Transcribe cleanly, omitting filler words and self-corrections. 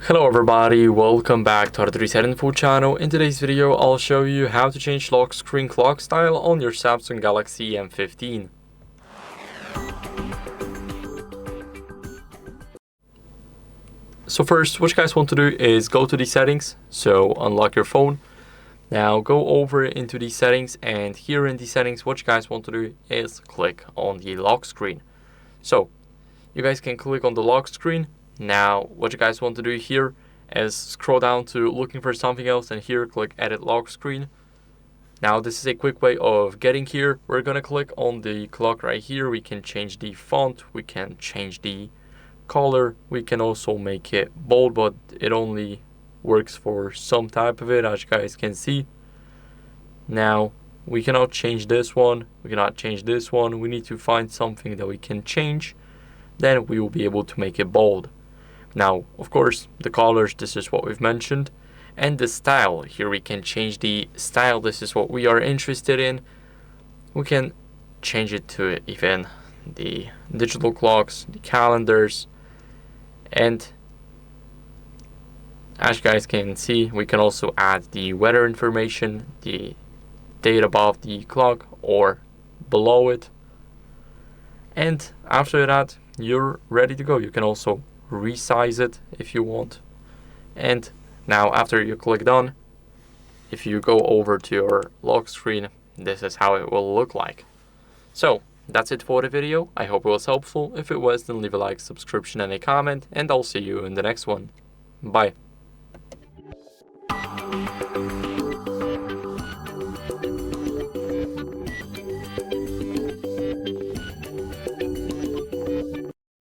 Hello everybody, welcome back to HardReset.Info channel. In today's video, I'll show you how to change lock screen clock style on your Samsung Galaxy M15. So first, what you guys want to do is go to the settings, so unlock your phone. Now go over into the settings, and here in the settings, what you guys want to do is click on the lock screen. So you guys can click on the lock screen. Now what you guys want to do here is scroll down to looking for something else, and here click edit lock screen. Now this is a quick way of getting here. We're gonna click on the clock right here. We can change the font, we can change the color, we can also make it bold, but it only works for some type of it, as you guys can see. Now we cannot change this one, we cannot change this one. We need to find something that we can change, then we will be able to make it bold. Now, of course, the colors, this is what we've mentioned. And the style, here we can change the style. This is what we are interested in. We can change it to even the digital clocks, the calendars. And as you guys can see, we can also add the weather information, the date above the clock or below it. And after that, you're ready to go. You can also resize it if you want. And now after you click done, if you go over to your lock screen, this is how it will look like. So that's it for the video. I hope it was helpful. If it was, then leave a like, subscription and a comment, and I'll see you in the next one. Bye.